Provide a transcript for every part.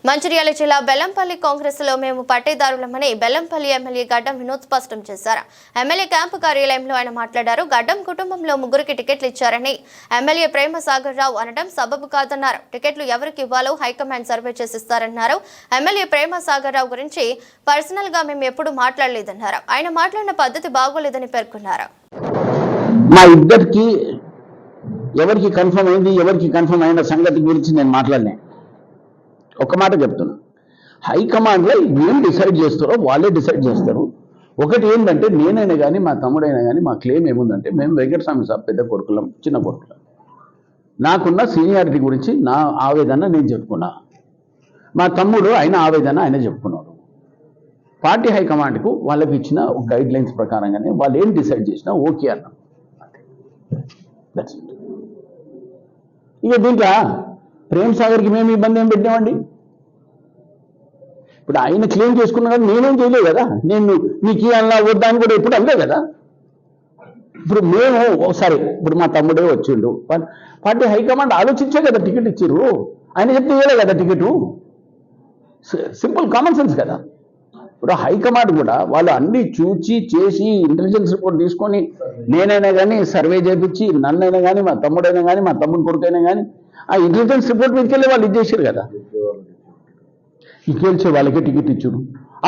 మంచిర్యాల జిల్లా బెల్లంపల్లి కాంగ్రెస్ లో మేము పట్టేదారులమని బెల్లంపల్లి ఎమ్మెల్యే గడ్డం వినోద్ స్పష్టం చేశారు. ఎమ్మెల్యే క్యాంపు కార్యాలయంలో ఆయన మాట్లాడారు. గడ్డం కుటుంబంలో ముగ్గురికి టికెట్లు ఇచ్చారని ఎమ్మెల్యే ప్రేమ సాగర్ రావు అనడం సబబు కాదన్నారు. టికెట్లు ఎవరికి ఇవ్వాలో హైకమాండ్ సర్వే చేసిస్తారన్నారు. ఎమ్మెల్యే ప్రేమ సాగర్ రావు గురించి పర్సనల్ గా మేము ఎప్పుడు మాట్లాడలేదన్నారు. ఆయన మాట్లాడిన పద్ధతి బాగోలేదని పేర్కొన్నారు. మా ఇద్దరికి ఎవరికి కన్ఫర్మ్ అయింది ఎవరికి కన్ఫర్మ్ అయిన సంగతి గురించి నేను మాట్లాడలే. ఒక మాట చెప్తున్నా, హైకమాండ్లో ఏం డిసైడ్ చేస్తారో వాళ్ళే డిసైడ్ చేస్తారు. ఒకటి ఏంటంటే నేనైనా కానీ మా తమ్ముడైనా కానీ మా క్లెయిమ్ ఏముందంటే మేము వెంకటస్వామి సాబ్ పెద్ద కొడుకులం చిన్న కొడుకులం. నాకున్న సీనియారిటీ గురించి నా ఆవేదన నేను చెప్పుకున్నా, మా తమ్ముడు ఆయన ఆవేదన ఆయన చెప్పుకున్నాడు. పార్టీ హైకమాండ్కు వాళ్ళకి ఇచ్చిన గైడ్ లైన్స్ ప్రకారంగానే వాళ్ళు ఏం డిసైడ్ చేసినా ఓకే అన్నాం. ఇక దీంట్లో ప్రేమ్ సాగర్కి మేము ఇబ్బంది ఏం పెట్టామండి? ఇప్పుడు ఆయన క్లెయిమ్ చేసుకున్నా కదా, నేనేం చేయలేదు కదా. నేను నీకు అలా వద్దా అని కూడా ఎప్పుడు అనలే కదా. ఇప్పుడు మేము ఒకసారి ఇప్పుడు మా తమ్ముడే వచ్చిండు, పార్టీ హైకమాండ్ ఆలోచించే కదా టికెట్ ఇచ్చిర్రు. ఆయన చెప్తే ఇవ్వలే కదా టికెట్. సింపుల్ కామన్ సెన్స్ కదా. ఇప్పుడు హైకమాండ్ కూడా వాళ్ళు అన్ని చూచి చేసి ఇంటెలిజెన్స్ రిపోర్ట్ తీసుకొని నేనైనా కానీ సర్వే చేయించి నన్నైనా కానీ మా తమ్ముడైనా కానీ మా తమ్ముడు కొడుకైనా కానీ ఆ ఇంటెలిజెన్స్ రిపోర్ట్ మీదకి వెళ్ళి వాళ్ళు ఇది చేశారు కదా. గెలిచే వాళ్ళకే టికెట్ ఇచ్చారు.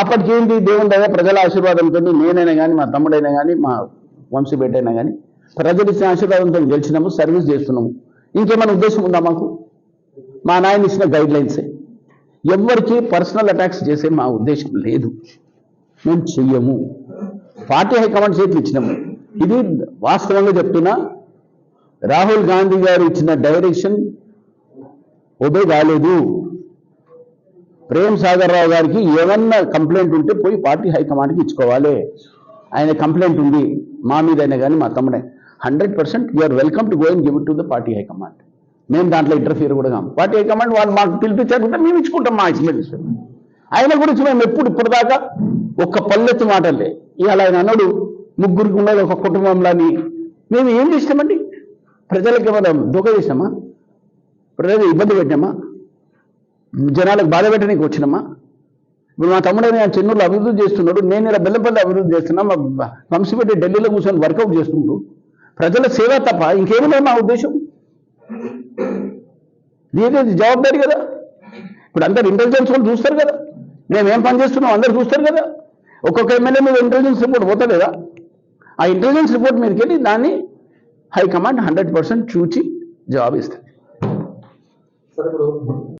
అప్పటికేంటి దేవుని దయ ప్రజల ఆశీర్వాదంతో నేనైనా కానీ మా తమ్ముడైనా కానీ మా వంశీపేట అయినా కానీ ప్రజలు ఇచ్చిన ఆశీర్వాదంతో గెలిచినాము, సర్వీస్ చేస్తున్నాము. ఇంకేమైనా ఉద్దేశం ఉందా మాకు? మా నాయన ఇచ్చిన గైడ్ లైన్సే. ఎవరికి పర్సనల్ అటాక్స్ చేసే మా ఉద్దేశం లేదు, మేము చెయ్యము. పార్టీ హైకమాండ్ చేతులు ఇచ్చినాము. ఇది వాస్తవంగా చెప్తున్నా, రాహుల్ గాంధీ గారు ఇచ్చిన డైరెక్షన్ ఒబే కాలేదు. ప్రేమ్ సాగర్ రావు గారికి ఏమన్నా కంప్లైంట్ ఉంటే పోయి పార్టీ హైకమాండ్కి ఇచ్చుకోవాలి. ఆయన కంప్లైంట్ ఉంది మా మీదైనా కానీ మా తమ్ముడే 100% you're welcome to go and give it to the party high command. మేము దాంట్లో ఇంటర్ఫియర్ కూడా కాము. పార్టీ హైకమాండ్ వాళ్ళు మాకు పిలిపించారంటే మేము ఇచ్చుకుంటాం మా ఎక్స్ప్లెనేషన్. ఆయన గురించి మేము ఇప్పటిదాకా ఒక్క పల్లెత్తు మాటలే. ఇవాళ ఆయన అన్నాడు ముగ్గురికి ఉండాలి ఒక కుటుంబంలోని. మేము ఏం చేసినామండి? ప్రజలకు ఏమైనా దోఖ చేసినామా? ప్రజలు ఇబ్బంది పెట్టినామా? జనాలకు బాధ పెట్టడానికి వచ్చినామా? ఇప్పుడు మా తమ్ముడైనా చెన్నూరులో అభివృద్ధి చేస్తున్నాడు, నేను ఇలా బెల్లంపల్లి అభివృద్ధి చేస్తున్నా, మా వంశీపేట ఢిల్లీలో కూర్చొని వర్కౌట్ చేసుకుంటూ ప్రజల సేవ తప్ప ఇంకేమున్నాయి మా ఉద్దేశం? దీని జవాబారి కదా. ఇప్పుడు అందరు ఇంటెలిజెన్స్ వాళ్ళు చూస్తారు కదా, మేమేం పని చేస్తున్నాం అందరు చూస్తారు కదా. ఒక్కొక్క ఎమ్మెల్యే మీద ఇంటెలిజెన్స్ రిపోర్ట్ పోతుంది కదా. ఆ ఇంటెలిజెన్స్ రిపోర్ట్ మీదకి వెళ్ళి దాన్ని హైకమాండ్ 100% చూచి జవాబు ఇస్తుంది.